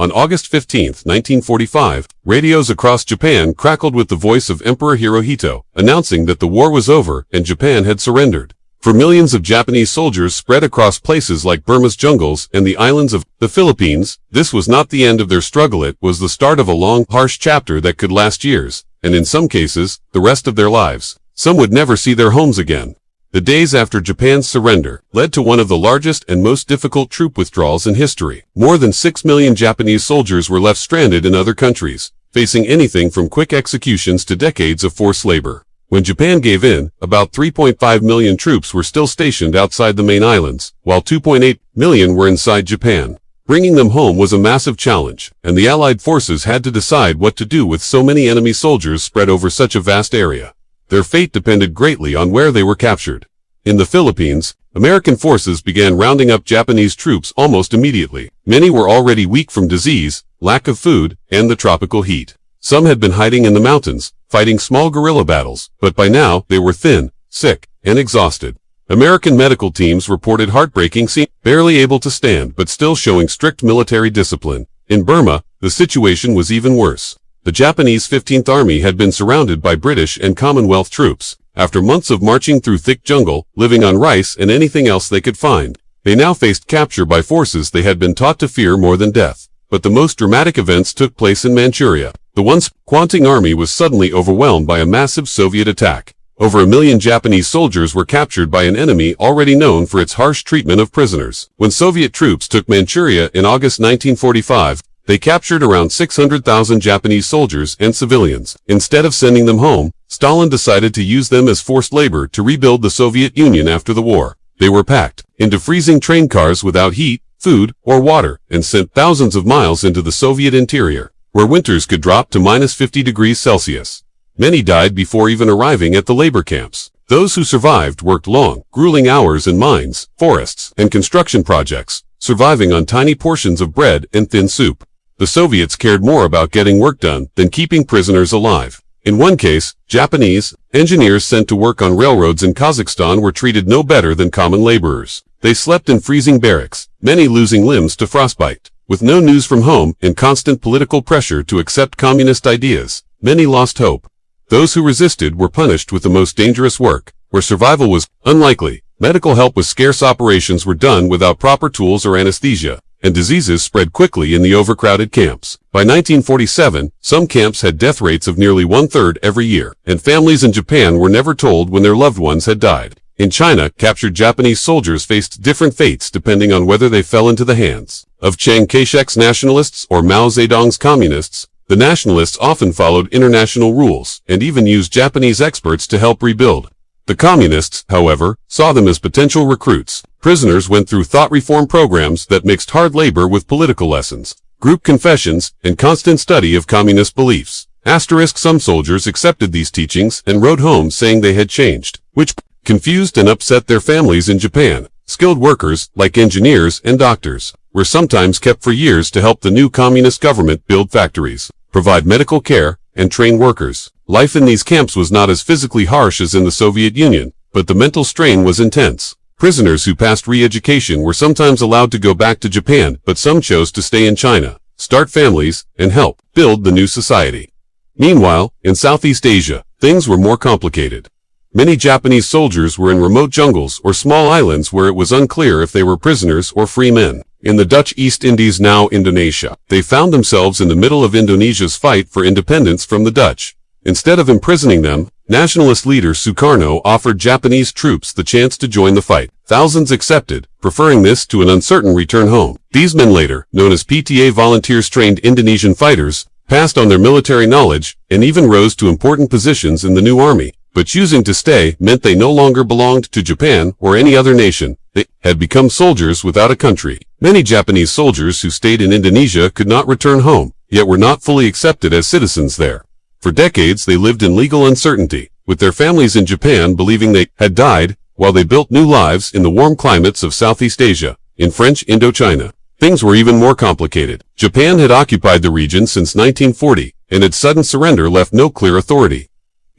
On August 15, 1945, radios across Japan crackled with the voice of Emperor Hirohito, announcing that the war was over and Japan had surrendered. For millions of Japanese soldiers spread across places like Burma's jungles and the islands of the Philippines, this was not the end of their struggle. It was the start of a long, harsh chapter that could last years, and in some cases, the rest of their lives. Some would never see their homes again. The days after Japan's surrender led to one of the largest and most difficult troop withdrawals in history. More than 6 million Japanese soldiers were left stranded in other countries, facing anything from quick executions to decades of forced labor. When Japan gave in, about 3.5 million troops were still stationed outside the main islands, while 2.8 million were inside Japan. Bringing them home was a massive challenge, and the Allied forces had to decide what to do with so many enemy soldiers spread over such a vast area. Their fate depended greatly on where they were captured. In the Philippines, American forces began rounding up Japanese troops almost immediately. Many were already weak from disease, lack of food, and the tropical heat. Some had been hiding in the mountains, fighting small guerrilla battles, but by now they were thin, sick, and exhausted. American medical teams reported heartbreaking scenes, barely able to stand but still showing strict military discipline. In Burma, the situation was even worse. The Japanese 15th Army had been surrounded by British and Commonwealth troops. After months of marching through thick jungle, living on rice and anything else they could find, they now faced capture by forces they had been taught to fear more than death. But the most dramatic events took place in Manchuria. The once Kwantung army was suddenly overwhelmed by a massive Soviet attack. Over 1 million Japanese soldiers were captured by an enemy already known for its harsh treatment of prisoners. When Soviet troops took Manchuria in August 1945, they captured around 600,000 Japanese soldiers and civilians. Instead of sending them home, Stalin decided to use them as forced labor to rebuild the Soviet Union after the war. They were packed into freezing train cars without heat, food, or water, and sent thousands of miles into the Soviet interior, where winters could drop to -50°C. Many died before even arriving at the labor camps. Those who survived worked long, grueling hours in mines, forests, and construction projects, surviving on tiny portions of bread and thin soup. The Soviets cared more about getting work done than keeping prisoners alive. In one case, Japanese engineers sent to work on railroads in Kazakhstan were treated no better than common laborers. They slept in freezing barracks, many losing limbs to frostbite. With no news from home and constant political pressure to accept communist ideas, many lost hope. Those who resisted were punished with the most dangerous work, where survival was unlikely. Medical help was scarce, operations were done without proper tools or anesthesia, and diseases spread quickly in the overcrowded camps. By 1947, some camps had death rates of nearly 1/3 every year, and families in Japan were never told when their loved ones had died. In China, captured Japanese soldiers faced different fates depending on whether they fell into the hands of Chiang Kai-shek's nationalists or Mao Zedong's communists. The nationalists often followed international rules and even used Japanese experts to help rebuild. The communists, however, saw them as potential recruits. Prisoners went through thought reform programs that mixed hard labor with political lessons, group confessions, and constant study of communist beliefs. Some soldiers accepted these teachings and wrote home saying they had changed, which confused and upset their families in Japan. Skilled workers, like engineers and doctors, were sometimes kept for years to help the new communist government build factories, provide medical care, and train workers. Life in these camps was not as physically harsh as in the Soviet Union, but the mental strain was intense. Prisoners who passed re-education were sometimes allowed to go back to Japan, but some chose to stay in China, start families, and help build the new society. Meanwhile, in Southeast Asia, things were more complicated. Many Japanese soldiers were in remote jungles or small islands where it was unclear if they were prisoners or free men. In the Dutch East Indies, now Indonesia, they found themselves in the middle of Indonesia's fight for independence from the Dutch. Instead of imprisoning them, nationalist leader Sukarno offered Japanese troops the chance to join the fight. Thousands accepted, preferring this to an uncertain return home. These men, later known as PTA volunteers, trained Indonesian fighters, passed on their military knowledge, and even rose to important positions in the new army. But choosing to stay meant they no longer belonged to Japan or any other nation. They had become soldiers without a country. Many Japanese soldiers who stayed in Indonesia could not return home, yet were not fully accepted as citizens there. For decades they lived in legal uncertainty, with their families in Japan believing they had died, while they built new lives in the warm climates of Southeast Asia, in French Indochina. Things were even more complicated. Japan had occupied the region since 1940, and its sudden surrender left no clear authority.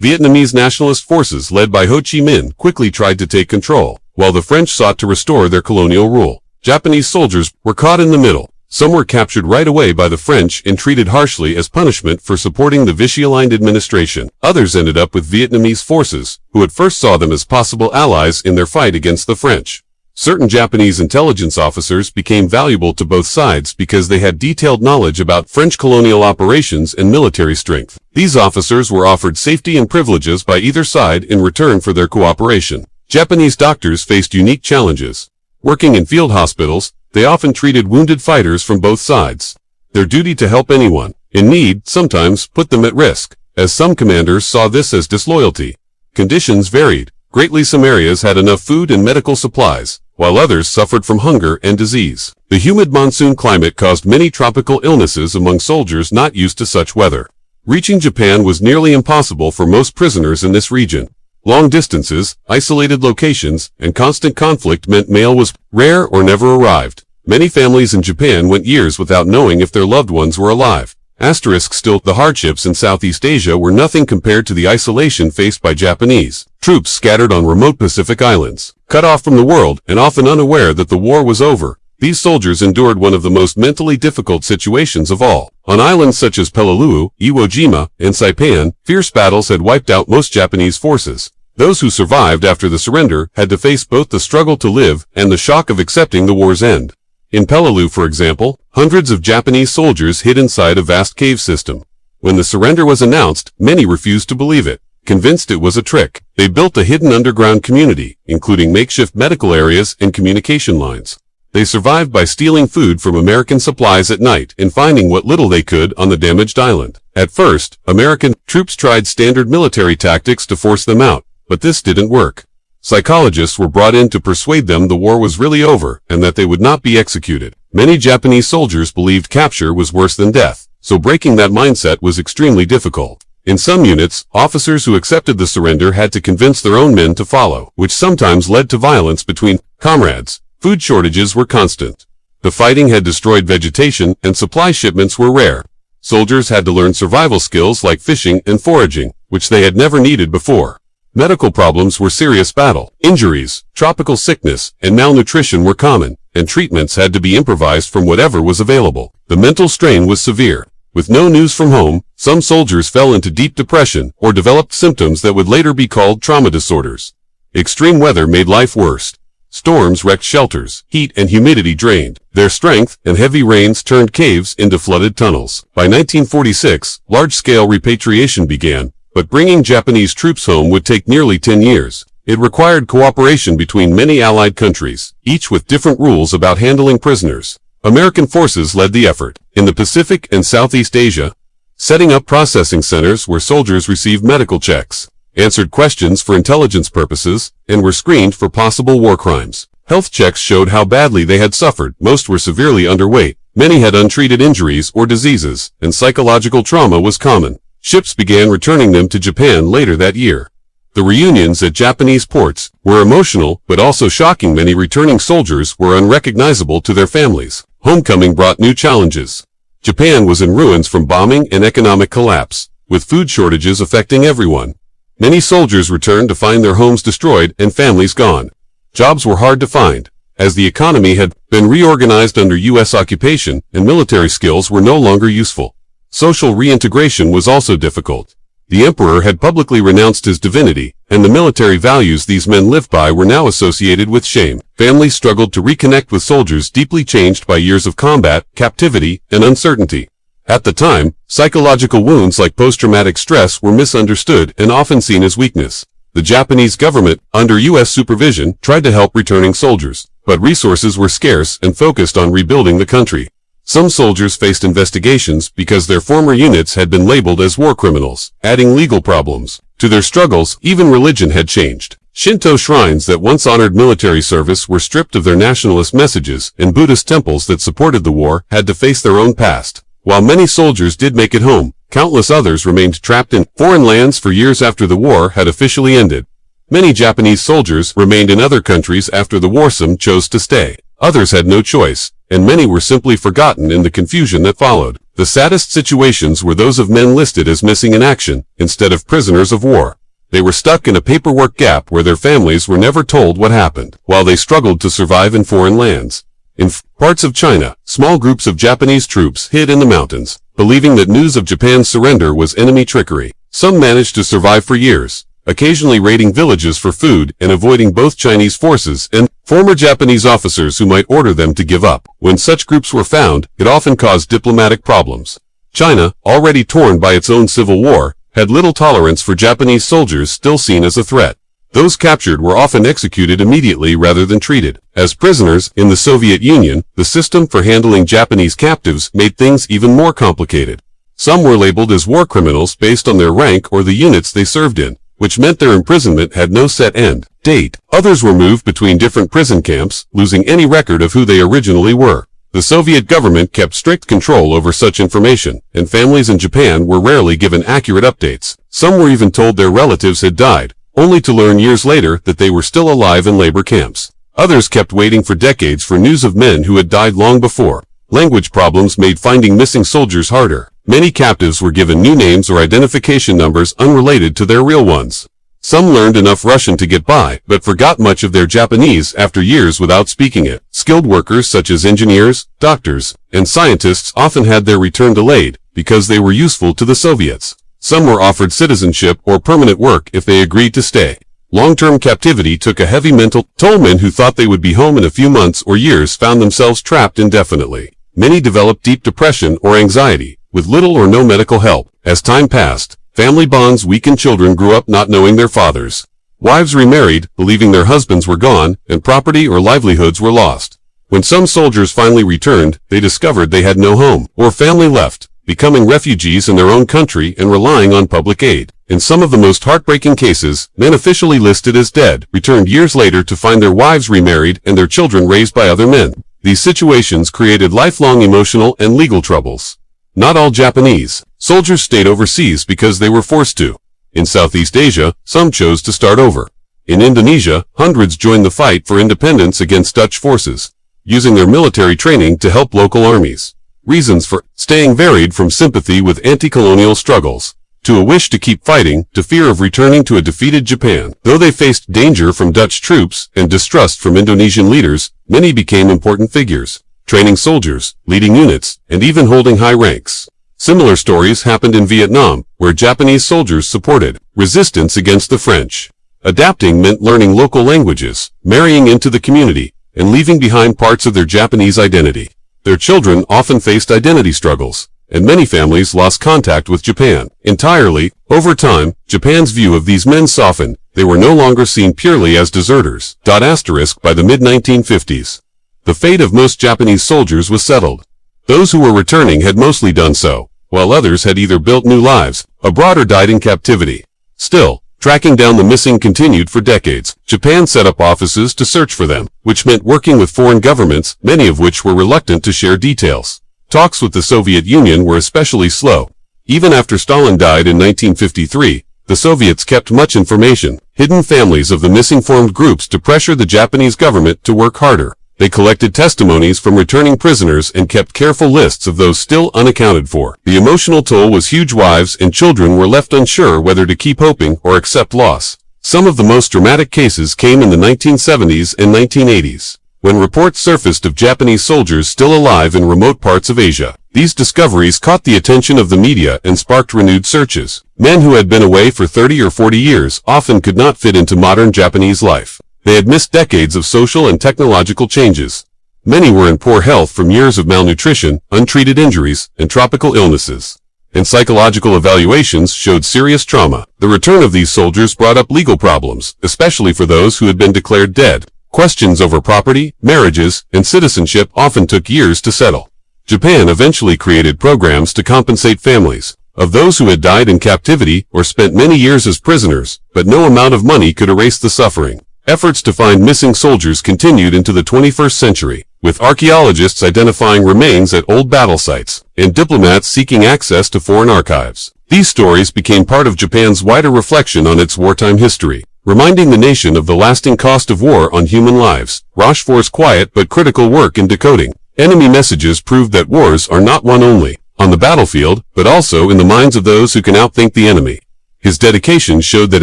Vietnamese nationalist forces led by Ho Chi Minh quickly tried to take control, while the French sought to restore their colonial rule. Japanese soldiers were caught in the middle. Some were captured right away by the French and treated harshly as punishment for supporting the Vichy-aligned administration. Others ended up with Vietnamese forces, who at first saw them as possible allies in their fight against the French. Certain Japanese intelligence officers became valuable to both sides because they had detailed knowledge about French colonial operations and military strength. These officers were offered safety and privileges by either side in return for their cooperation. Japanese doctors faced unique challenges. Working in field hospitals, they often treated wounded fighters from both sides. Their duty to help anyone in need sometimes put them at risk, as some commanders saw this as disloyalty. Conditions varied greatly. Some areas had enough food and medical supplies, while others suffered from hunger and disease. The humid monsoon climate caused many tropical illnesses among soldiers not used to such weather. Reaching Japan was nearly impossible for most prisoners in this region. Long distances, isolated locations, and constant conflict meant mail was rare or never arrived. Many families in Japan went years without knowing if their loved ones were alive. Still, the hardships in Southeast Asia were nothing compared to the isolation faced by Japanese troops scattered on remote Pacific islands. Cut off from the world and often unaware that the war was over, these soldiers endured one of the most mentally difficult situations of all. On islands such as Peleliu, Iwo Jima, and Saipan, fierce battles had wiped out most Japanese forces. Those who survived after the surrender had to face both the struggle to live and the shock of accepting the war's end. In Peleliu, for example, hundreds of Japanese soldiers hid inside a vast cave system. When the surrender was announced, many refused to believe it. Convinced it was a trick, they built a hidden underground community, including makeshift medical areas and communication lines. They survived by stealing food from American supplies at night and finding what little they could on the damaged island. At first, American troops tried standard military tactics to force them out, but this didn't work. Psychologists were brought in to persuade them the war was really over and that they would not be executed. Many Japanese soldiers believed capture was worse than death, so breaking that mindset was extremely difficult. In some units, officers who accepted the surrender had to convince their own men to follow, which sometimes led to violence between comrades. Food shortages were constant. The fighting had destroyed vegetation and supply shipments were rare. Soldiers had to learn survival skills like fishing and foraging, which they had never needed before. Medical problems were serious. Battle injuries, tropical sickness, and malnutrition were common, and treatments had to be improvised from whatever was available. The mental strain was severe. With no news from home, some soldiers fell into deep depression or developed symptoms that would later be called trauma disorders. Extreme weather made life worse. Storms wrecked shelters, heat and humidity drained their strength, and heavy rains turned caves into flooded tunnels. By 1946, large-scale repatriation began, but bringing Japanese troops home would take nearly 10 years. It required cooperation between many allied countries, each with different rules about handling prisoners. American forces led the effort. In the Pacific and Southeast Asia, setting up processing centers where soldiers received medical checks, answered questions for intelligence purposes, and were screened for possible war crimes. Health checks showed how badly they had suffered. Most were severely underweight. Many had untreated injuries or diseases, and psychological trauma was common. Ships began returning them to Japan later that year. The reunions at Japanese ports were emotional but also shocking. Many returning soldiers were unrecognizable to their families. Homecoming brought new challenges. Japan was in ruins from bombing and economic collapse, with food shortages affecting everyone. Many soldiers returned to find their homes destroyed and families gone. Jobs were hard to find, as the economy had been reorganized under U.S. occupation and military skills were no longer useful. Social reintegration was also difficult. The emperor had publicly renounced his divinity, and the military values these men lived by were now associated with shame. Families struggled to reconnect with soldiers deeply changed by years of combat, captivity, and uncertainty. At the time, psychological wounds like post-traumatic stress were misunderstood and often seen as weakness. The Japanese government, under U.S. supervision, tried to help returning soldiers, but resources were scarce and focused on rebuilding the country. Some soldiers faced investigations because their former units had been labeled as war criminals, adding legal problems to their struggles. Even religion had changed. Shinto shrines that once honored military service were stripped of their nationalist messages, and Buddhist temples that supported the war had to face their own past. While many soldiers did make it home, countless others remained trapped in foreign lands for years after the war had officially ended. Many Japanese soldiers remained in other countries after the war. Some chose to stay. Others had no choice, and many were simply forgotten in the confusion that followed. The saddest situations were those of men listed as missing in action, instead of prisoners of war. They were stuck in a paperwork gap where their families were never told what happened, while they struggled to survive in foreign lands. In parts of China, small groups of Japanese troops hid in the mountains, believing that news of Japan's surrender was enemy trickery. Some managed to survive for years, occasionally raiding villages for food and avoiding both Chinese forces and former Japanese officers who might order them to give up. When such groups were found, it often caused diplomatic problems. China, already torn by its own civil war, had little tolerance for Japanese soldiers still seen as a threat. Those captured were often executed immediately rather than treated as prisoners. In the Soviet Union, the system for handling Japanese captives made things even more complicated. Some were labeled as war criminals based on their rank or the units they served in, which meant their imprisonment had no set end date. Others were moved between different prison camps, losing any record of who they originally were. The Soviet government kept strict control over such information, and families in Japan were rarely given accurate updates. Some were even told their relatives had died, only to learn years later that they were still alive in labor camps. Others kept waiting for decades for news of men who had died long before. Language problems made finding missing soldiers harder. Many captives were given new names or identification numbers unrelated to their real ones. Some learned enough Russian to get by, but forgot much of their Japanese after years without speaking it. Skilled workers such as engineers, doctors, and scientists often had their return delayed because they were useful to the Soviets. Some were offered citizenship or permanent work if they agreed to stay. Long-term captivity took a heavy mental toll. Men who thought they would be home in a few months or years found themselves trapped indefinitely. Many developed deep depression or anxiety, with little or no medical help. As time passed, family bonds weakened. Children grew up not knowing their fathers. Wives remarried, believing their husbands were gone, and property or livelihoods were lost. When some soldiers finally returned, they discovered they had no home or family left, becoming refugees in their own country and relying on public aid. In some of the most heartbreaking cases, men officially listed as dead returned years later to find their wives remarried and their children raised by other men. These situations created lifelong emotional and legal troubles. Not all Japanese soldiers stayed overseas because they were forced to. In Southeast Asia, some chose to start over. In Indonesia, hundreds joined the fight for independence against Dutch forces, using their military training to help local armies. Reasons for staying varied from sympathy with anti-colonial struggles, to a wish to keep fighting, to fear of returning to a defeated Japan. Though they faced danger from Dutch troops and distrust from Indonesian leaders, many became important figures, training soldiers, leading units, and even holding high ranks. Similar stories happened in Vietnam, where Japanese soldiers supported resistance against the French. Adapting meant learning local languages, marrying into the community, and leaving behind parts of their Japanese identity. Their children often faced identity struggles, and many families lost contact with Japan entirely. Over time, Japan's view of these men softened. They were no longer seen purely as deserters. By the mid-1950s, the fate of most Japanese soldiers was settled. Those who were returning had mostly done so, while others had either built new lives abroad or died in captivity. Still, tracking down the missing continued for decades. Japan set up offices to search for them, which meant working with foreign governments, many of which were reluctant to share details. Talks with the Soviet Union were especially slow. Even after Stalin died in 1953, the Soviets kept much information, hidden families of the missing formed groups to pressure the Japanese government to work harder. They collected testimonies from returning prisoners and kept careful lists of those still unaccounted for. The emotional toll was huge. Wives and children were left unsure whether to keep hoping or accept loss. Some of the most dramatic cases came in the 1970s and 1980s, when reports surfaced of Japanese soldiers still alive in remote parts of Asia. These discoveries caught the attention of the media and sparked renewed searches. Men who had been away for 30 or 40 years often could not fit into modern Japanese life. They had missed decades of social and technological changes. Many were in poor health from years of malnutrition, untreated injuries, and tropical illnesses. And psychological evaluations showed serious trauma. The return of these soldiers brought up legal problems, especially for those who had been declared dead. Questions over property, marriages, and citizenship often took years to settle. Japan eventually created programs to compensate families of those who had died in captivity or spent many years as prisoners, but no amount of money could erase the suffering. Efforts to find missing soldiers continued into the 21st century, with archaeologists identifying remains at old battle sites, and diplomats seeking access to foreign archives. These stories became part of Japan's wider reflection on its wartime history, reminding the nation of the lasting cost of war on human lives. Rochefort's quiet but critical work in decoding enemy messages proved that wars are not won only on the battlefield, but also in the minds of those who can outthink the enemy. His dedication showed that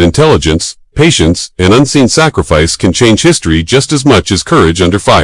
intelligence, patience, and unseen sacrifice can change history just as much as courage under fire.